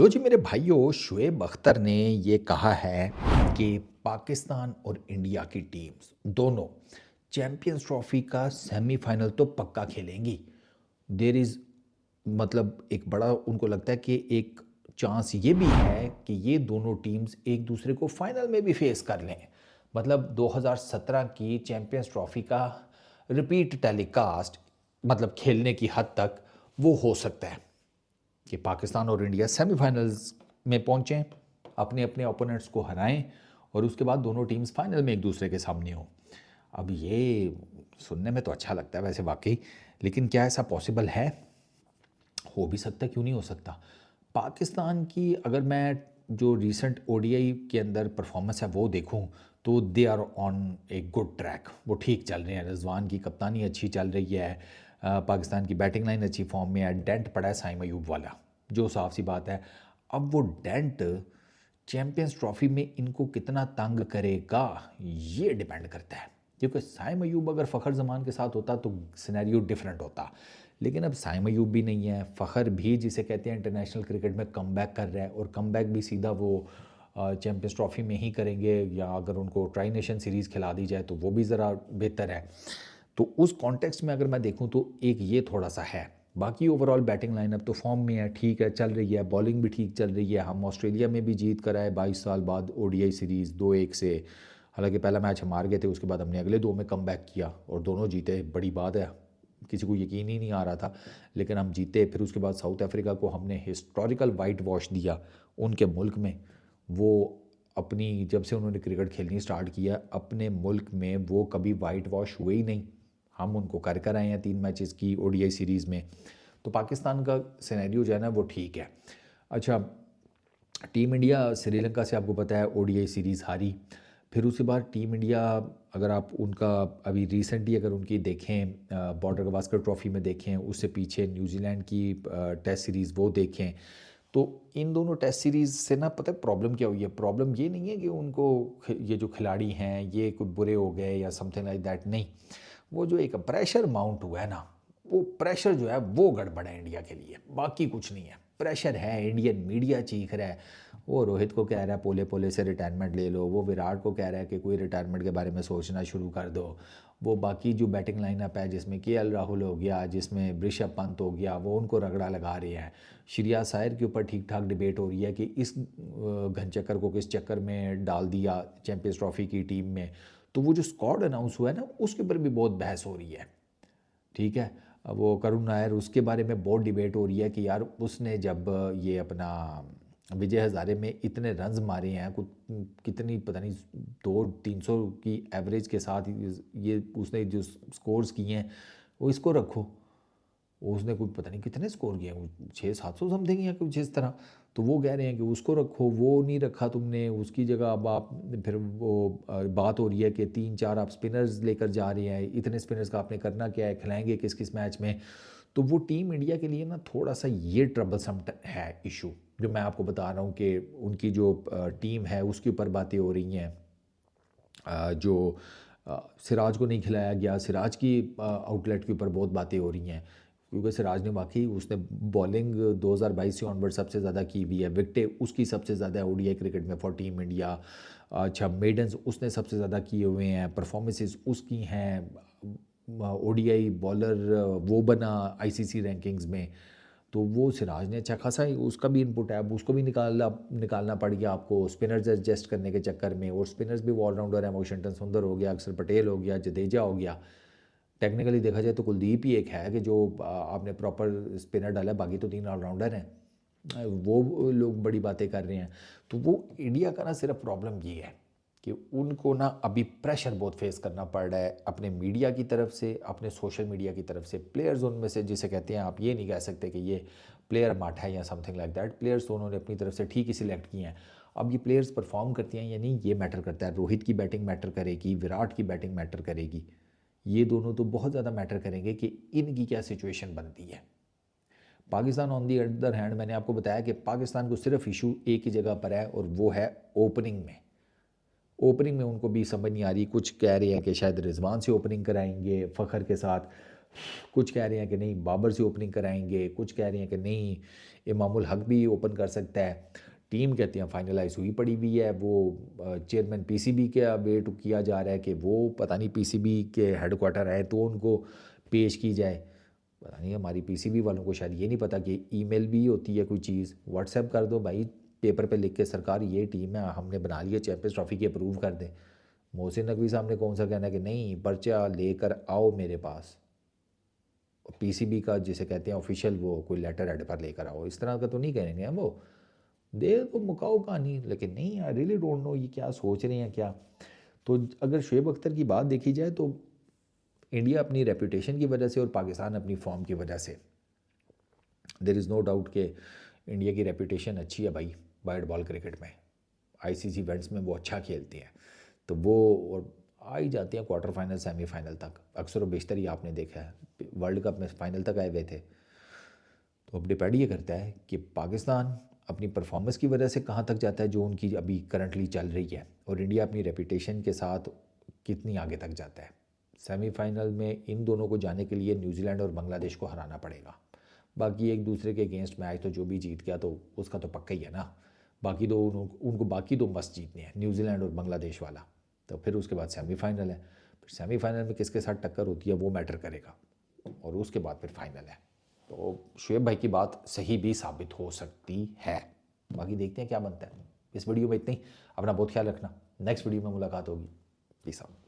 लो जी मेरे भाइयों, शुएब अख्तर ने ये कहा है कि पाकिस्तान और इंडिया की टीम्स दोनों चैंपियंस ट्रॉफी का सेमीफाइनल तो पक्का खेलेंगी। देर इज़ मतलब एक बड़ा उनको लगता है कि एक चांस ये भी है कि ये दोनों टीम्स एक दूसरे को फाइनल में भी फेस कर लें। मतलब 2017 की चैंपियंस ट्रॉफी का रिपीट टेलीकास्ट मतलब खेलने की हद तक वो हो सकता है कि पाकिस्तान और इंडिया सेमीफाइनल्स में पहुंचें, अपने अपने ओपोनेंट्स को हराएं और उसके बाद दोनों टीम्स फाइनल में एक दूसरे के सामने हों। अब ये सुनने में तो अच्छा लगता है वैसे वाकई, लेकिन क्या ऐसा पॉसिबल है? हो भी सकता है, क्यों नहीं हो सकता। पाकिस्तान की अगर मैं जो रिसेंट ओडीआई के अंदर परफॉर्मेंस है वो देखूं तो they are on a good track. वो ठीक चल रहे हैं, रिजवान की कप्तानी अच्छी चल रही है, पाकिस्तान की बैटिंग लाइन अच्छी फॉर्म में है। डेंट पड़ा है साइम अयूब वाला, जो साफ सी बात है। अब वो डेंट चैंपियंस ट्रॉफी में इनको कितना तंग करेगा ये डिपेंड करता है, क्योंकि साइम अयूब अगर फ़खर जमान के साथ होता तो सिनेरियो डिफरेंट होता। लेकिन अब साइम अयूब भी नहीं है, फ़खर भी जिसे कहते हैं इंटरनेशनल क्रिकेट में कम बैक कर रहा है, और कम बैक भी सीधा वो चैंपियंस ट्रॉफी में ही करेंगे, या अगर उनको ट्राई नेशन सीरीज़ खिला दी जाए तो वो भी ज़रा बेहतर है। तो उस कॉन्टेक्स्ट में अगर मैं देखूं तो एक ये थोड़ा सा है। बाकी ओवरऑल बैटिंग लाइनअप तो फॉर्म में है, ठीक है, चल रही है, बॉलिंग भी ठीक चल रही है। हम ऑस्ट्रेलिया में भी जीत कर आए 22 साल बाद ओडीआई सीरीज़ 2-1 से। हालांकि पहला मैच हम हार गए थे, उसके बाद हमने अगले दो में कम बैक किया और दोनों जीते, बड़ी बात है। किसी को यकीन ही नहीं आ रहा था, लेकिन हम जीते। फिर उसके बाद साउथ अफ्रीका को हमने हिस्टोरिकल वाइट वॉश दिया उनके मुल्क में। वो अपनी जब से उन्होंने क्रिकेट खेलनी स्टार्ट किया अपने मुल्क में वो कभी वाइट वॉश हुए ही नहीं। हम उनको कर कर आए हैं 3 मैचेस की ओडीआई सीरीज़ में। तो पाकिस्तान का सिनेरियो जो है ना वो ठीक है। अच्छा, टीम इंडिया श्रीलंका से आपको पता है ओडीआई सीरीज़ हारी। फिर उसके बाद टीम इंडिया, अगर आप उनका अभी रिसेंटली अगर उनकी देखें बॉर्डर गवास्कर ट्रॉफ़ी में देखें, उससे पीछे न्यूजीलैंड की टेस्ट सीरीज़ वो देखें, तो इन दोनों टेस्ट सीरीज़ से ना पता है प्रॉब्लम क्या हुई है। प्रॉब्लम ये नहीं है कि उनको ये जो खिलाड़ी हैं ये कुछ बुरे हो गए या समथिंग लाइक दैट, नहीं। वो जो एक प्रेशर माउंट हुआ है ना, वो प्रेशर जो है वो गड़बड़ है इंडिया के लिए, बाकी कुछ नहीं है। प्रेशर है, इंडियन मीडिया चीख रहा है। वो रोहित को कह रहा है पोले पोले से रिटायरमेंट ले लो, वो विराट को कह रहा है कि कोई रिटायरमेंट के बारे में सोचना शुरू कर दो। वो बाकी जो बैटिंग लाइनअप है जिसमें केएल राहुल हो गया, जिसमें ऋषभ पंत हो गया, वो उनको रगड़ा लगा रहे हैं। श्रेया शायर के ऊपर ठीक ठाक डिबेट हो रही है कि इस घन चक्कर को किस चक्कर में डाल दिया चैंपियंस ट्रॉफी की टीम में। तो वो जो स्क्वाड अनाउंस हुआ है ना उसके ऊपर भी बहुत बहस हो रही है। ठीक है। अब वो करुण नायर, उसके बारे में बहुत डिबेट हो रही है कि यार उसने जब ये अपना विजय हज़ारे में इतने रन्स मारे हैं, कुछ कितनी पता नहीं 200-300 की एवरेज के साथ ये उसने जो स्कोर्स किए हैं वो इसको रखो। उसने कुछ पता नहीं कितने स्कोर किए हैं, 600-700 समथिंग या कुछ इस तरह। तो वो कह रहे हैं कि उसको रखो, वो नहीं रखा तुमने, उसकी जगह अब आप फिर वो बात हो रही है कि 3-4 आप स्पिनर्स लेकर जा रहे हैं। इतने स्पिनर्स का आपने करना क्या है, खिलाएंगे किस किस मैच में? तो वो टीम इंडिया के लिए ना थोड़ा सा ये ट्रबलसम है इशू, जो मैं आपको बता रहा हूँ कि उनकी जो टीम है उसके ऊपर बातें हो रही हैं। जो सिराज को नहीं खिलाया गया, सिराज की आउटलेट के ऊपर बहुत बातें हो रही हैं, क्योंकि सिराज ने वाकई उसने बॉलिंग 2022 से ऑनवर्ड सबसे ज़्यादा की हुई है। विकेटें उसकी सबसे ज़्यादा ओडीआई क्रिकेट में फॉर टीम इंडिया। अच्छा, मेडन्स उसने सबसे ज़्यादा किए हुए हैं, परफॉर्मेंसेस उसकी हैं। ओडीआई बॉलर वो बना आईसीसी रैंकिंग्स में। तो वो सिराज ने अच्छा खासा उसका भी इनपुट है, अब उसको भी निकालना निकालना पड़ गया आपको स्पिनर्स एडजस्ट करने के चक्कर में। और स्पिनर्स भी ऑलराउंडर है, वॉशिंगटन सुंदर हो गया, अक्षर पटेल हो गया, जडेजा हो गया। टेक्निकली देखा जाए तो कुलदीप ही एक है कि जो आपने प्रॉपर स्पिनर डाला, बाकी तो 3 ऑलराउंडर हैं। वो लोग बड़ी बातें कर रहे हैं। तो वो इंडिया का ना सिर्फ प्रॉब्लम ये है कि उनको ना अभी प्रेशर बहुत फेस करना पड़ रहा है अपने मीडिया की तरफ से, अपने सोशल मीडिया की तरफ से। प्लेयर्स उनमें से जिसे कहते हैं, आप ये नहीं कह सकते कि ये प्लेयर माठा है या समथिंग लाइक दैट। प्लेयर्स तो उन्होंने अपनी तरफ से ठीक ही सिलेक्ट किए हैं। अब ये प्लेयर्स परफॉर्म करती हैं या नहीं ये मैटर करता है। रोहित की बैटिंग मैटर करेगी, विराट की बैटिंग मैटर करेगी। ये दोनों तो बहुत ज़्यादा मैटर करेंगे कि इनकी क्या सिचुएशन बनती है। Pakistan on the other hand, मैंने आपको बताया कि पाकिस्तान को सिर्फ इशू एक ही जगह पर है और वो है ओपनिंग में। ओपनिंग में उनको भी समझ नहीं आ रही। कुछ कह रहे हैं कि शायद रिजवान से ओपनिंग कराएंगे फ़खर के साथ, कुछ कह रहे हैं कि नहीं बाबर से ओपनिंग कराएंगे, कुछ कह रहे हैं कि नहीं इमामुल हक भी ओपन कर सकता है। टीम कहते हैं फाइनलाइज हुई पड़ी हुई है, वो चेयरमैन पीसीबी का वेट किया जा रहा है कि वो पता नहीं पीसीबी के हेडक्वार्टर आए तो उनको पेश की जाए। पता नहीं हमारी पीसीबी वालों को शायद ये नहीं पता कि ईमेल भी होती है कोई चीज़, व्हाट्सएप कर दो भाई, पेपर पे लिख के सरकार ये टीम है हमने बना लिया, चैंपियंस ट्रॉफी की अप्रूव कर दें। मोहसिन नकवी साहब ने कौन सा कहना है कि नहीं पर्चा लेकर आओ मेरे पास, पीसीबी का जिसे कहते हैं ऑफिशियल वो कोई लेटर हेड पर लेकर आओ, इस तरह का तो नहीं कहेंगे हम। वो दे तो मुकाओ कहानी, लेकिन नहीं, आई रियली डोंट नो ये क्या सोच रहे हैं क्या। तो अगर शुएब अख्तर की बात देखी जाए तो इंडिया अपनी रेपुटेशन की वजह से और पाकिस्तान अपनी फॉर्म की वजह से, देर इज़ नो डाउट कि इंडिया की रेपुटेशन अच्छी है भाई वाइड बॉल क्रिकेट में, आईसीसी इवेंट्स में वो अच्छा खेलती हैं, तो वो और आ ही जाते हैं क्वार्टर फाइनल सेमीफाइनल तक, अक्सर व बेशतर ही आपने देखा है वर्ल्ड कप में फाइनल तक आए हुए थे। तो अब डिपेंड ये करता है कि पाकिस्तान अपनी परफॉर्मेंस की वजह से कहाँ तक जाता है जो उनकी अभी करंटली चल रही है, और इंडिया अपनी रेपुटेशन के साथ कितनी आगे तक जाता है। सेमीफाइनल में इन दोनों को जाने के लिए न्यूजीलैंड और बांग्लादेश को हराना पड़ेगा। बाकी एक दूसरे के अगेंस्ट मैच तो जो भी जीत गया तो उसका तो पक्का ही है ना। बाकी दो उनको बाकी दो मस्त जीतने हैं, न्यूजीलैंड और बांग्लादेश वाला। तो फिर उसके बाद सेमीफाइनल है, फिर सेमीफाइनल में किसके साथ टक्कर होती है वो मैटर करेगा, और उसके बाद फिर फाइनल है। तो शुएब भाई की बात सही भी साबित हो सकती है। बाकी देखते हैं क्या बनता है। इस वीडियो में इतना ही, अपना बहुत ख्याल रखना, नेक्स्ट वीडियो में मुलाकात होगी। Peace out.